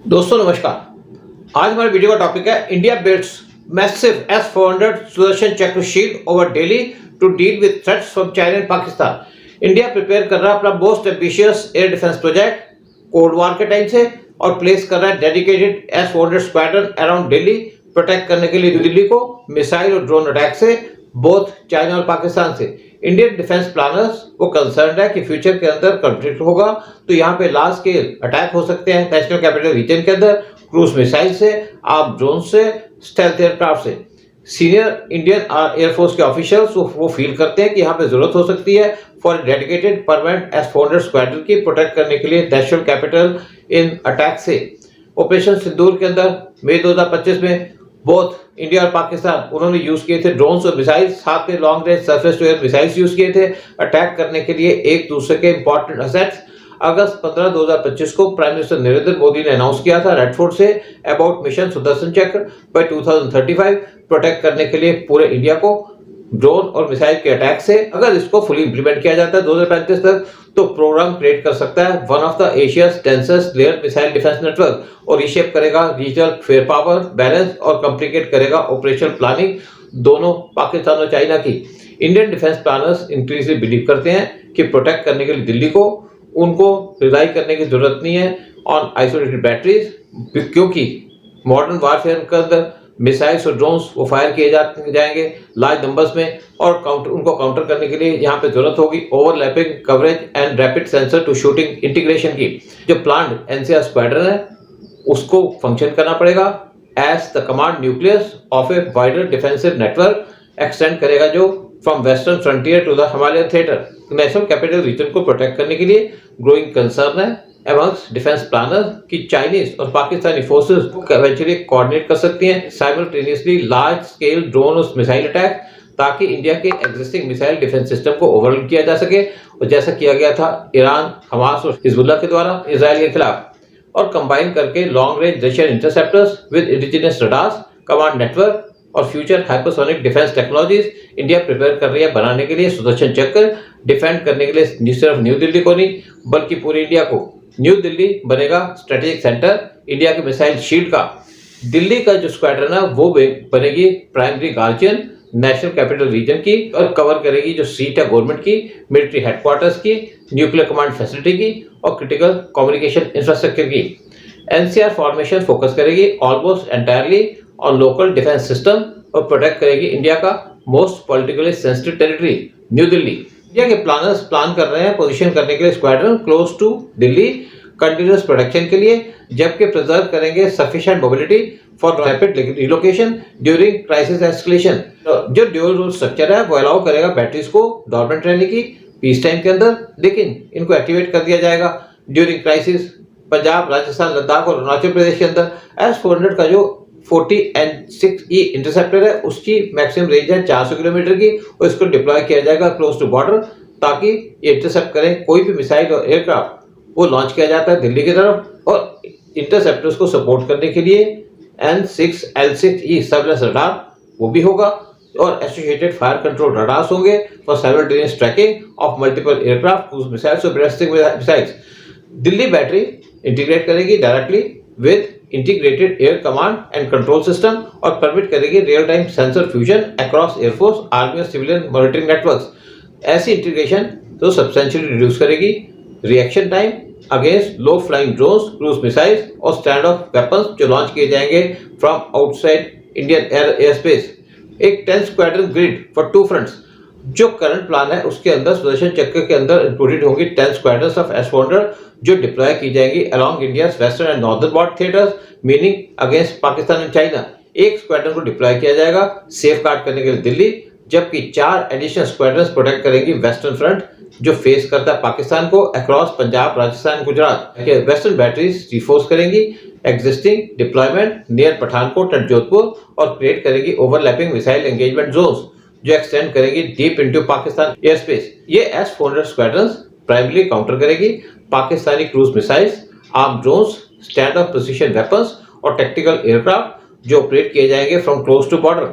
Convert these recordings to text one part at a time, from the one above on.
दोस्तों नमस्कार। आज हमारे वीडियो का टॉपिक है India builds massive S-400 Sudarshan Chakra shield over Delhi to deal with threats from China and Pakistan. India prepare कर रहा है अपना most ambitious air defence project cold war के टाइम से और प्लेस कर रहा है dedicated S-400 squadron around Delhi protect करने के लिए दिल्ली को मिसाइल और ड्रोन अटैक से बोथ चाइना और पाकिस्तान से। इंडियन डिफेंस प्लानर्स वो कंसर्न है कि फ्यूचर के अंदर कॉन्फ्लिक्ट होगा तो यहाँ पे लार्ज स्केल अटैक हो सकते हैं नेशनल कैपिटल रीजन के अंदर, क्रूज मिसाइल से, आर्म ड्रोन से, स्टेल्थ एयरक्राफ्ट से। सीनियर इंडियन एयरफोर्स के ऑफिशियल्स वो फील करते हैं कि यहाँ पे जरूरत हो सकती है for dedicated permanent S-400 squadron की प्रोटेक्ट करने के लिए नेशनल कैपिटल इन अटैक से। ऑपरेशन सिंदूर के अंदर मई 2025 में बोथ इंडिया और पाकिस्तान उन्होंने यूज किए थे ड्रोन्स और मिसाइल, साथ में long range surface to air missiles use किए थे अटैक करने के लिए एक दूसरे के इंपॉर्टेंट असेट्स। अगस्त 15, 2025 को प्राइम मिनिस्टर नरेंद्र मोदी ने अनाउंस किया था red fort say about mission Sudarshan चक्र बाय 2035 प्रोटेक्ट करने के लिए पूरे इंडिया को ड्रोन और मिसाइल के अटैक से। अगर इसको फुली इंप्लीमेंट किया जाता है 2035 तक तो प्रोग्राम क्रिएट कर सकता है one of the Asia's densest layer missile defence network और रीशेप करेगा रीजनल फेयर पावर बैलेंस और कॉम्प्लिकेट करेगा ऑपरेशनल प्लानिंग दोनों पाकिस्तान और चाइना की। Indian defence planners increasingly believe करते हैं कि प्रोटेक्ट करने के लिए दिल्ली को उनको रिलाई करने की जरूरत नहीं है ऑन आइसोलेटेड बैटरीज, क्योंकि मॉडर्न वारफेयर के अंदर मिसाइल्स और ड्रोन्स वो फायर किए जाएंगे लार्ज नंबर्स में और उनको काउंटर करने के लिए यहाँ पे जरूरत होगी overlapping coverage and rapid sensor to shooting integration की। जो प्लान्ड NCR स्क्वाड्रन है उसको फंक्शन करना पड़ेगा as the command nucleus of a wider defensive network, extend करेगा जो from western frontier to the Himalayan theatre. National capital region को protect करने के लिए ग्रोइंग कंसर्न है amongst डिफेंस प्लानर्स कि चाइनीज और पाकिस्तानी फोर्सेस इवेंचुअली कोऑर्डिनेट कर सकती हैं साइमल्टेनियसली लार्ज स्केल ड्रोन और मिसाइल अटैक ताकि इंडिया के एग्जिस्टिंग मिसाइल डिफेंस सिस्टम को ओवरऑल किया जा सके और जैसा किया गया था ईरान, हमास और हिजबुल्ला के द्वारा इजराइल के खिलाफ। और कंबाइन करके long range Russian interceptors with indigenous radars, command network और future hypersonic defence technologies India prepare कर रही है बनाने के लिए सुदर्शन चक्र डिफेंड करने के लिए सिर्फ न्यू दिल्ली को नहीं बल्कि पूरी इंडिया को। न्यू दिल्ली बनेगा स्ट्रेटेजिक सेंटर इंडिया के मिसाइल शील्ड का। दिल्ली का जो स्क्वाड्रन है वो बनेगी primary guardian national capital reason की और कवर करेगी जो सीट है गवर्नमेंट की, मिलिट्री हेडक्वार्टर्स की, न्यूक्लियर कमांड फैसिलिटी की और क्रिटिकल कम्युनिकेशन इंफ्रास्ट्रक्चर की। NCR फॉर्मेशन फोकस करेगी almost entirely on local defence system और प्रोटेक्ट करेगी इंडिया का most politically sensitive territory new Delhi. India के प्लानर्स प्लान कर रहे हैं पोजीशन करने के लिए squadron close to Delhi continuous protection के लिए, जबकि प्रिजर्व करेंगे sufficient mobility for rapid relocation during crisis escalation. जो ड्यूल रूल स्ट्रक्चर है वो अलाउ करेगा बैटरीज को डॉर्मेंट रहने की पीस टाइम के अंदर, लेकिन इनको एक्टिवेट कर दिया जाएगा ड्यूरिंग क्राइसिस। पंजाब, राजस्थान, लद्दाख और अरुणाचल प्रदेश के अंदर S-400 का जो 40N6E इंटरसेप्टर है उसकी मैक्सिमम रेंज है 400 किलोमीटर की और इसको डिप्लॉय किया जाएगा क्लोज टू बॉर्डर ताकि ये इंटरसेप्ट करें कोई भी मिसाइल और एयरक्राफ्ट। वो लॉन्च किया जाता है दिल्ली की तरफ और इंटरसेप्टर्स को सपोर्ट करने के लिए N6L6E सर्वेलेंस रडार वो भी होगा और एसोसिएटेड फायर कंट्रोल रडार्स होंगे for simultaneous tracking of multiple aircraft, cruise missiles और ballistic missiles. Delhi battery integrate करेगी directly with integrated air command and control system और परमिट करेगी real time sensor fusion across air force, army और civilian monitoring networks. ऐसी integration तो substantially reduce करेगी reaction time against low flying drones, cruise missiles और stand off weapons जो launch किए जाएंगे from outside Indian air space. एक 10 स्क्वाड्रन ग्रिड फॉर 2 फ्रंट्स जो करंट प्लान है उसके अंदर सुदर्शन चक्र के अंदर इंक्लूडेड होंगी 10 स्क्वाड्रन्स ऑफ S-400 जो डिप्लॉय की जाएंगी along India western and northern border theatres meaning against Pakistan and China. एक स्क्वाड्रन को डिप्लॉय किया जाएगा सेफ गार्ड करने के लिए दिल्ली, जबकि 4 एडिशनल स्क्वाड्रन्स प्रोटेक्ट करेंगी वेस्टर्न फ्रंट जो फेस करता है पाकिस्तान को across Punjab, Rajasthan, Gujarat. Western batteries reinforce करेंगी existing deployment near Pathankot and Jodhpur और क्रिएट करेगी ओवरलैपिंग मिसाइल एंगेजमेंट जोन्स जो एक्सटेंड करेगी deep into Pakistan air space. ये S-400 स्क्वाड्रन्स प्राइमरी काउंटर करेगी Pakistani cruise missiles, arm drones, stand off precision weapons और टैक्टिकल एयरक्राफ्ट जो operate किए जाएंगे from close to border.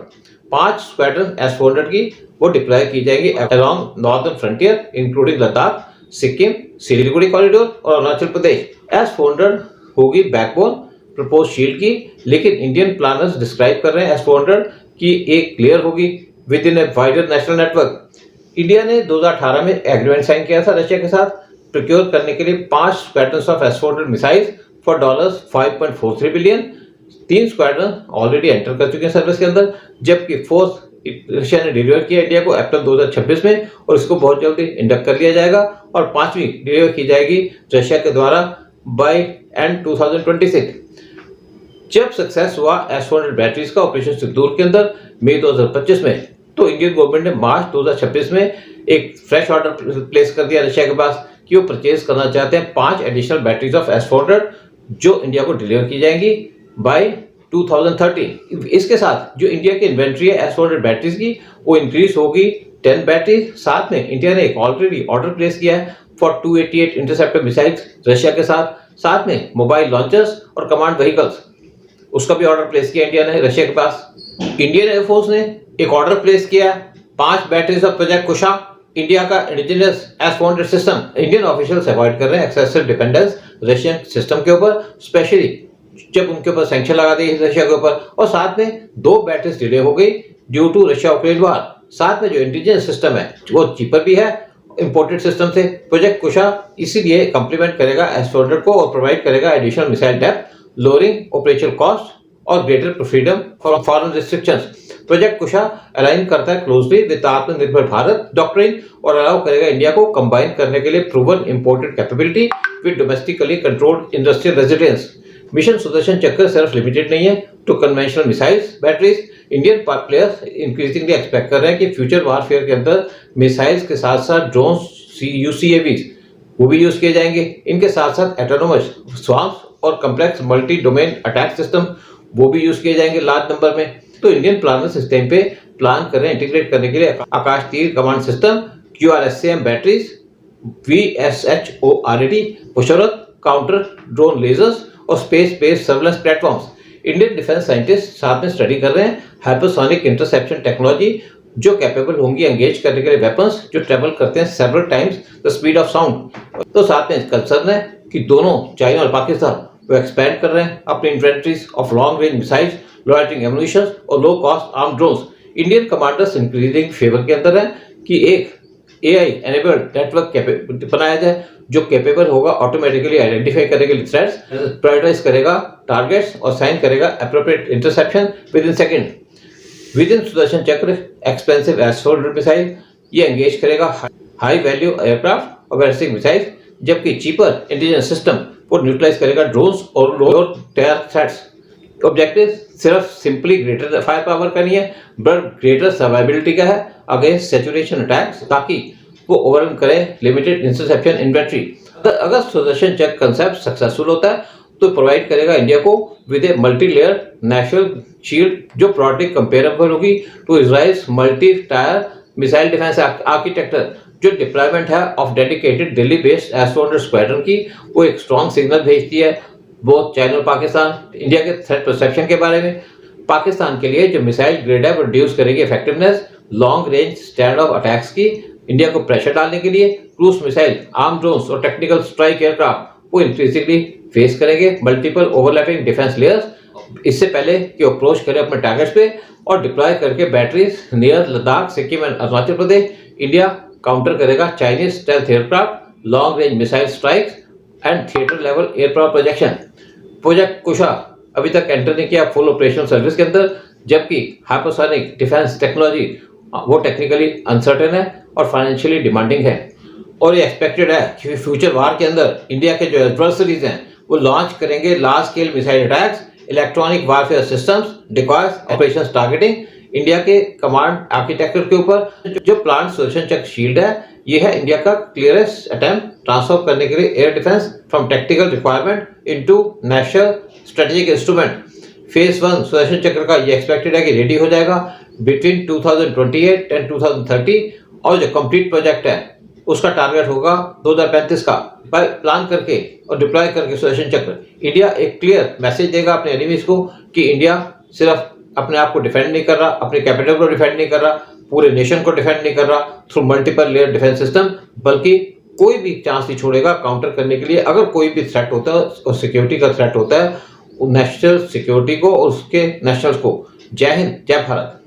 5 squadron S-400 की वो डिप्लॉय की जाएंगी along northern frontier including Ladakh, Sikkim, Siliguri corridor और अरुणाचल प्रदेश। S-400 होगी बैकबोन प्रपोज शील्ड की, लेकिन इंडियन प्लानर्स डिस्क्राइब कर रहे हैं S-400 कि एक क्लियर होगी with in a wider national network. India ने 2018 में एग्रीमेंट साइन किया था रशिया के साथ प्रोक्योर करने के लिए 5 squadrons of S-400 missiles for $5.43 billion. 3 squadron already enter कर चुके हैं सर्विस के अंदर, जबकि 4th रशिया ने डिलीवर किया इंडिया को अप्रैल 2026 में और इसको बहुत जल्दी इंडक्ट कर लिया जाएगा और 5वीं डिलीवर की जाएगी रशिया के द्वारा बाय एंड 2026। जब सक्सेस हुआ S-400 बैटरीज का ऑपरेशन सिंदूर के अंदर मई 2025 में, तो इंडियन गवर्नमेंट ने मार्च 2026 में एक फ्रेश ऑर्डर प्लेस कर दिया रशिया के पास कि वो परचेज करना चाहते हैं 5 एडिशनल बैटरीज ऑफ S-400 जो इंडिया को डिलीवर की जाएंगी बाय 2030। इसके साथ जो इंडिया की इन्वेंट्री है S-400 बैटरीज की वो इंक्रीज होगी 10 बैटरी। साथ में इंडिया ने एक ऑलरेडी ऑर्डर प्लेस किया है फॉर 288 इंटरसेप्टर मिसाइल्स रशिया के साथ में मोबाइल लॉन्चर्स और कमांड व्हीकल्स, उसका भी ऑर्डर प्लेस किया इंडिया ने रशिया के पास। इंडियन एयरफोर्स ने एक ऑर्डर प्लेस किया 5 batteries of project Kusha, India का indigenous S-400 system. Indian officials avoid कर रहे हैं एक्सेसिव डिपेंडेंस रशियन सिस्टम के ऊपर, स्पेशली जब उनके ऊपर सैंक्शन लगा दी रशिया के ऊपर, और साथ में 2 बैटरीज डिले हो गई due to Russia Ukraine war. साथ में जो इंडिजिनस सिस्टम है वो चीपर भी है इंपोर्टेड सिस्टम से। प्रोजेक्ट कुशा इसीलिए कंप्लीमेंट करेगा S-400 को और प्रोवाइड करेगा additional missile depth, lowering operational cost और greater freedom from foreign restrictions. Project Kusha align करता है closely with Atmanirbhar Bharat doctrine और अलाउ करेगा इंडिया को कंबाइन करने के लिए proven imported capability with domestically controlled industrial resilience. Mission Sudarshan Chakra सिर्फ लिमिटेड नहीं है to conventional missiles batteries. Indian players increasingly expect कर रहे हैं कि फ्यूचर वारफेयर के अंदर मिसाइल्स के साथ साथ ड्रोन्स, UCAVs वो भी यूज किए जाएंगे। इनके साथ साथ एटोनोमस स्वाम्स और complex multi domain attack system वो भी यूज किए जाएंगे लार्ज नंबर में। तो इंडियन प्लानर्स इस टाइम पे प्लान कर रहे हैं इंटीग्रेट करने के लिए Akash Teer command system, QRSAM batteries, VSHORAD पुशरत काउंटर ड्रोन लेजर्स और space based surveillance platforms. Indian defence scientist साथ में स्टडी कर रहे हैं हाइपरसोनिक इंटरसेप्शन टेक्नोलॉजी जो कैपेबल होंगी एंगेज करने के लिए वेपन्स जो ट्रेवल करते हैं several times the speed of sound. तो साथ में कंसर्न है कि दोनों चाइना और पाकिस्तान वो एक्सपैंड कर रहे हैं अपनी inventories of long range missiles, loitering ammunition और low cost arm drones. Indian commanders increasing favour के अंदर है कि एक AI एनेबल्ड नेटवर्क बनाया जाए जो कैपेबल होगा ऑटोमेटिकली आइडेंटिफाई करने के लिए थ्रेट्स, प्रायोरिटाइज करेगा टारगेट्स और साइन करेगा appropriate interception with in second. With in Sudarshan चक्र एक्सपेंसिव S-400 मिसाइल ये एंगेज करेगा हाई वैल्यू एयरक्राफ्ट और बैलिस्टिक मिसाइल, जबकि चीपर इंडिजिनस सिस्टम वो न्यूट्रलाइज करेगा ड्रोन्स और लोअर टेयर थ्रेट्स। ऑब्जेक्टिव सिर्फ सिंपली ग्रेटर फायर पावर का नहीं है बट ग्रेटर सर्वाइबिलिटी का है अगेंस्ट सैचुरेशन अटैक्स, ताकि वो ओवरकम करे लिमिटेड इंटरसेप्शन इन्वेंट्री। अगर सुदर्शन चक्र कंसेप्ट सक्सेसफुल होता है तो प्रोवाइड करेगा इंडिया को with a multi layer national shield जो प्रोडक्ट कंपेरेबल होगी to Israel's multi tier missile defence architecture. जो डिप्लॉयमेंट है of dedicated Delhi based S-400 squadron की वो एक स्ट्रॉन्ग सिग्नल भेजती है बोथ चाइना और पाकिस्तान इंडिया के थ्रेट परसेप्शन के बारे में। पाकिस्तान के लिए जो मिसाइल ग्रेड है वो रिड्यूस करेगी effectiveness long range stand of attacks की। इंडिया को प्रेशर डालने के लिए क्रूज मिसाइल, आर्म ड्रोन्स और टेक्निकल स्ट्राइक एयरक्राफ्ट वो इंक्रीजिंगली फेस करेंगे मल्टीपल ओवरलैपिंग डिफेंस लेयर्स। इससे पहले कि अप्रोच करें अपने टारगेट्स पे और डिप्लॉय करके batteries near Ladakh, Sikkim and Arunachal Pradesh, India counter करेगा Chinese stealth aircraft, long range missile strikes and theatre level air power projection. Project Kusha अभी तक एंटर नहीं किया फुल ऑपरेशनल सर्विस के अंदर, जबकि हाइपरसोनिक डिफेंस टेक्नोलॉजी वो टेक्निकली अनसर्टेन है और फाइनेंशियली डिमांडिंग है। और ये एक्सपेक्टेड है कि फ्यूचर वार के अंदर इंडिया के जो एडवर्सरीज हैं वो लॉन्च करेंगे large scale missile attacks, electronic warfare systems, decoys, operations targeting. India के कमांड आर्किटेक्चर के ऊपर जो प्लान सुदर्शन चक्र शील्ड है ये है इंडिया का क्लियरेस्ट अटेम्प्ट ट्रांसफॉर्म करने के लिए air defence from technical requirement into national strategic instrument. Phase 1 Sudarshan चक्र का ये एक्सपेक्टेड है कि रेडी हो जाएगा बिटवीन 2028 एंड 2030 और जो कंप्लीट प्रोजेक्ट है उसका टारगेट होगा 2035 का। प्लान करके और डिप्लॉय करके सुदर्शन चक्र इंडिया एक क्लियर मैसेज देगा अपने एनिमीज को कि इंडिया सिर्फ अपने आप को डिफेंड नहीं कर रहा, अपने कैपिटल को डिफेंड नहीं कर रहा, पूरे नेशन को डिफेंड नहीं कर रहा through multiple layer defence system, बल्कि कोई भी चांस नहीं छोड़ेगा काउंटर करने के लिए। अगर कोई भी थ्रेट होता है और सिक्योरिटी का थ्रेट होता है नेशनल सिक्योरिटी को और उसके नेशनल्स को। जय हिंद, जय भारत।